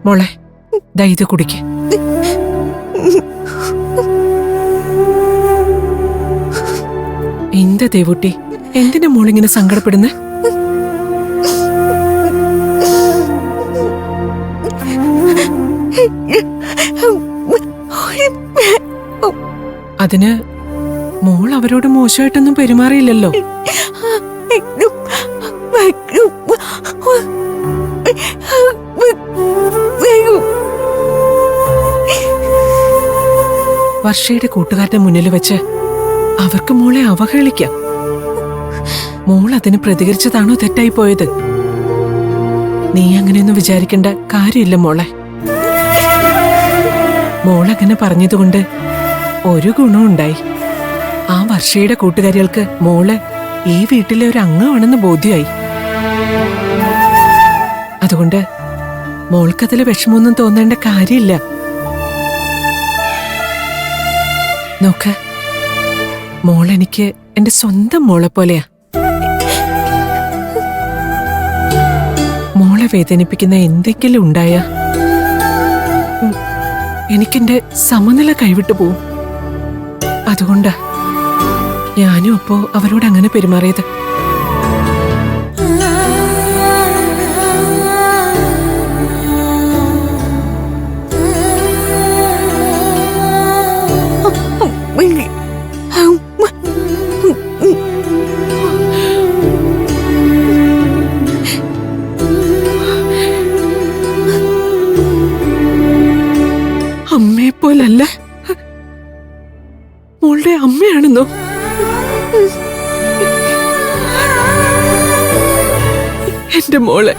മോളെ ദാ ഇത് കുടിക്ക്. എന്താ ദേവുട്ടി, എന്തിനാ മോളിങ്ങനെ സങ്കടപ്പെടുന്നേ? അതിന് മോൾ അവരോട് മോശമായിട്ടൊന്നും പെരുമാറിയില്ലല്ലോ. വർഷയുടെ കൂട്ടുകാരുടെ മുന്നിൽ വെച്ച് അവർക്ക് മോളെ അവഹേളിക്കാം. മോൾ അതിന് പ്രതികരിച്ചതാണോ തെറ്റായി പോയത്? നീ അങ്ങനെയൊന്നും വിചാരിക്കേണ്ട കാര്യമില്ല മോളെ. മോളങ്ങനെ പറഞ്ഞതുകൊണ്ട് ഒരു ഗുണവും ഉണ്ടായി. ആ വർഷയുടെ കൂട്ടുകാരികൾക്ക് മോള് ഈ വീട്ടിലെ ഒരു അംഗമാണെന്ന് ബോധ്യമായി. അതുകൊണ്ട് മോൾക്കതിൽ വിഷമമൊന്നും തോന്നേണ്ട കാര്യമില്ല. നോക്ക്, മോളെനിക്ക് എന്റെ സ്വന്തം മോളെ പോലെയാ. മോളെ വേദനിപ്പിക്കുന്ന എന്തെങ്കിലും ഉണ്ടായ എനിക്കെന്റെ സമനില കൈവിട്ടു പോവും. അതുകൊണ്ടാ ഞാനും അപ്പോ അവരോട് അങ്ങനെ പെരുമാറിയത്. അമ്മയെപ്പോലല്ല, മോളുടെ അമ്മയാണെന്നോ? എന്റെ മോളെ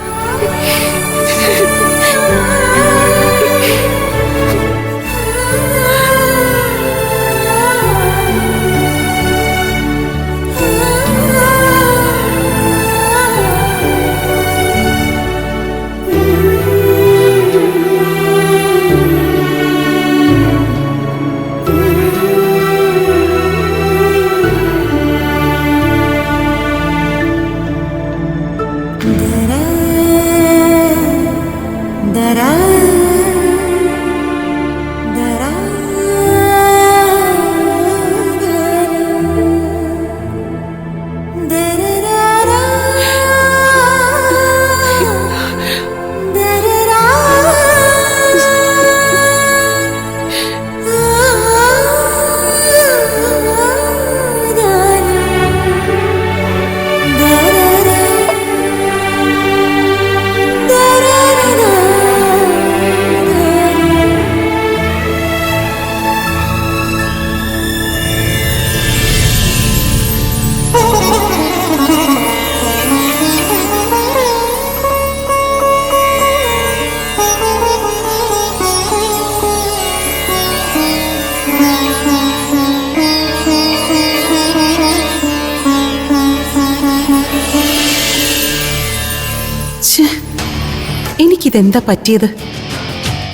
എനിക്കിതെന്താ പറ്റിയത്?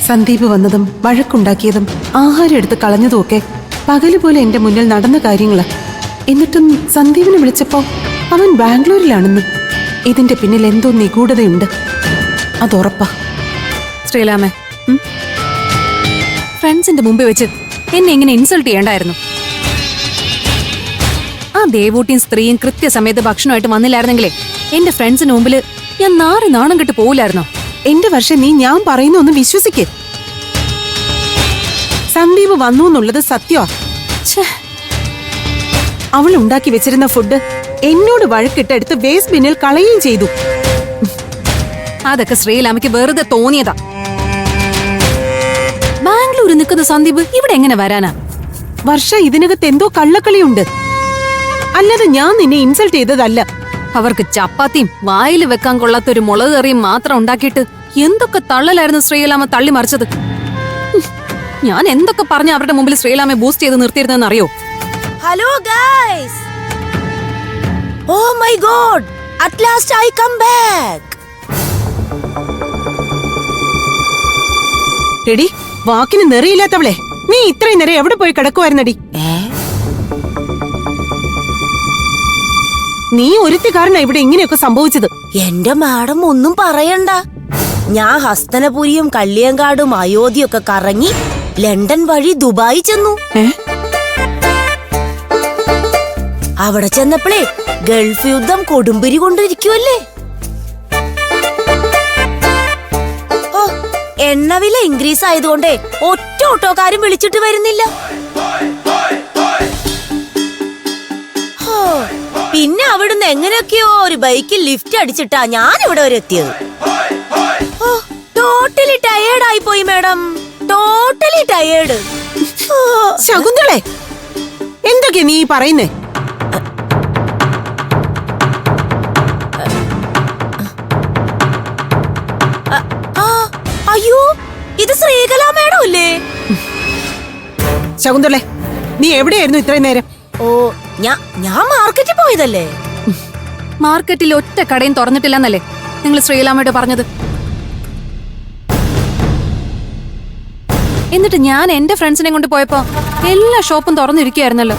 സന്ദീപ് വന്നതും വഴക്കുണ്ടാക്കിയതും ആഹാരം എടുത്ത് കളഞ്ഞതുമൊക്കെ പകല് പോലെ എന്റെ മുന്നിൽ നടന്ന കാര്യങ്ങളാ. എന്നിട്ടും സന്ദീപിനെ വിളിച്ചപ്പോ അവൻ ബാംഗ്ലൂരിലാണെന്ന്. ഇതിന്റെ പിന്നിൽ എന്തോ നിഗൂഢതയുണ്ട്, അതുറപ്പാ. ശ്രീലാമേ, ഫ്രണ്ട്സിന്റെ മുമ്പിൽ വെച്ച് എന്നെ ഇങ്ങനെ ഇൻസൾട്ട് ചെയ്യണ്ടായിരുന്നു. ആ ദേവൂട്ടിയും സ്ത്രീയും കൃത്യസമയത്ത് ഭക്ഷണമായിട്ട് വന്നില്ലായിരുന്നെങ്കിലേ എന്റെ ഫ്രണ്ട്സിന് മുമ്പിൽ ഞാൻ നാണം കെട്ട് പോവില്ലായിരുന്നോ? എന്റെ വർഷം നീ ഞാൻ പറയുന്ന ഒന്ന് വിശ്വസിക്കേ. സന്ദീപ് വന്നു എന്നുള്ളത് സത്യമാ. അവൾ ഉണ്ടാക്കി വെച്ചിരുന്ന ഫുഡ് എന്നോട് വഴക്കിട്ടെടുത്ത് വേസ്റ്റ് ബിന്നിൽ കളയുകയും ചെയ്തു. അതൊക്കെ ശ്രീലാമയ്ക്ക് വെറുതെ തോന്നിയതാ. ബാംഗ്ലൂരിൽ നിൽക്കുന്ന സന്ദീപ് ഇവിടെ എങ്ങനെ വരാനാ? വർഷ, ഇതിനകത്ത് എന്തോ കള്ളക്കളിയുണ്ട്. അല്ലാതെ ഞാൻ നിന്നെ ഇൻസൾട്ട് ചെയ്തതല്ല. അവർക്ക് ചപ്പാത്തിയും വായിൽ വെക്കാൻ കൊള്ളാത്തൊരു മുളക് കറിയും മാത്രം ഉണ്ടാക്കിയിട്ട് എന്തൊക്കെ തള്ളലായിരുന്നു ശ്രീലാമ തള്ളി മറിച്ചത്. ഞാൻ എന്തൊക്കെ പറഞ്ഞ അവരുടെ മുമ്പിൽ ശ്രീലാമയെ ബൂസ്റ്റ് ചെയ്ത് നിർത്തിയിരുന്നെന്ന് അറിയോ? Hello guys, oh my god, at last I come back. എടി, വാക്കിന് നെറിയില്ലാത്തവളെ, നീ ഇത്രയും നേരം എവിടെ പോയി കിടക്കുവായിരുന്നടി? നീ ഒരുത്തി കാരണ ഇവിടെ ഇങ്ങനെയൊക്കെ സംഭവിച്ചത്. എന്റെ മാഡം ഒന്നും പറയണ്ട. ഞാൻ ഹസ്തനപുരിയും കള്ളിയങ്കാടും അയോധ്യയൊക്കെ കറങ്ങി ലണ്ടൻ വഴി ദുബായി ചെന്നു. അവിടെ ചെന്നപ്പോഴേ ഗൾഫ് യുദ്ധം കൊടുമ്പിരി കൊണ്ടിരിക്കുവല്ലേ. എണ്ണവില ഇൻക്രീസ് ആയതുകൊണ്ടേ ഒറ്റ ഓട്ടോക്കാരും വിളിച്ചിട്ട് വരുന്നില്ല. പിന്നെ അവിടുന്ന് എങ്ങനെയൊക്കെയോ ഒരു ബൈക്കിൽ ലിഫ്റ്റ് അടിച്ചിട്ടാ ഞാൻ ഇവിടെ വരെ എത്തിയത്. ടോട്ടലി ടയേർഡ് ആയി പോയി മാഡം, ടോട്ടലി ടയേർഡ്. ശകുന്തളെ, എന്തൊക്കെയാ നീ പറയുന്നേ? അയ്യോ, ഇത് ശ്രീകല മാഡം അല്ലേ? ശകുന്തളെ, നീ എവിടെയായിരുന്നു ഇത്രയും നേരം? ഓ, ഞാൻ മാർക്കറ്റിൽ പോയതല്ലേ. മാർക്കറ്റിൽ ഒറ്റ കടയും തുറന്നിട്ടില്ലെന്നല്ലേ നിങ്ങൾ ശ്രീലാമയോട് പറഞ്ഞത്? എന്നിട്ട് ഞാൻ എന്റെ ഫ്രണ്ട്സിനെ കൊണ്ട് പോയപ്പോ എല്ലാ ഷോപ്പും തുറന്നിരിക്കുകയായിരുന്നല്ലോ,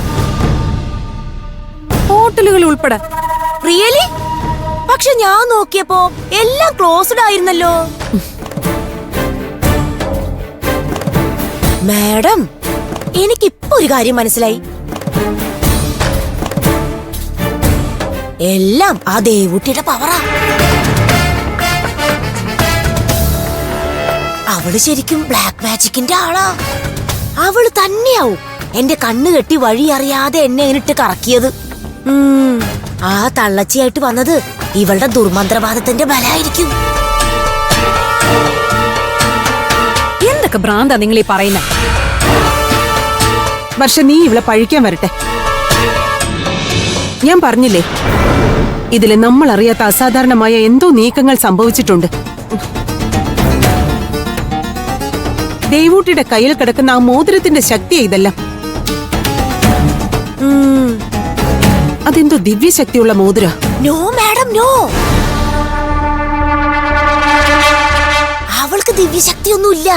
ഹോട്ടലുകൾ ഉൾപ്പെടെ. റിയലി? പക്ഷെ ഞാൻ നോക്കിയപ്പോ എല്ലാം ക്ലോസ്ഡ് ആയിരുന്നല്ലോ. മാഡം, എനിക്കിപ്പോ ഒരു കാര്യം മനസ്സിലായി. എല്ലാം ആ ദേവുട്ടിയുടെ പവറാ. അവള് ശരിക്കും ബ്ലാക്ക് മാജിക്കിന്റെ ആളാ. അവള് തന്നെയാവും എന്റെ കണ്ണ് കെട്ടി വഴി അറിയാതെ എന്നെ എന്നിട്ട് കറക്കിയത്. ആ തള്ളച്ചിയായിട്ട് വന്നത് ഇവളുടെ ദുർമന്ത്രവാദത്തിന്റെ ബലായിരിക്കും. എന്തൊക്കെ ഭ്രാന്താ നിങ്ങൾ ഈ പറയുന്നത്? വർഷ, നീ ഇവളെ പഴിക്കാൻ വരട്ടെ. ഞാൻ പറഞ്ഞില്ലേ, ഇതില് നമ്മൾ അറിയാത്ത അസാധാരണമായ എന്തോ നീക്കങ്ങൾ സംഭവിച്ചിട്ടുണ്ട്. ദേവൂട്ടിയുടെ കയ്യിൽ കിടക്കുന്ന ആ മോതിരത്തിന്റെ ശക്തിയാ ഇതെല്ലാം. അതെന്തോ ദിവ്യശക്തിയുള്ള മോതിര. No madam, no. അവൾക്ക് ദിവ്യശക്തിയൊന്നുമില്ല.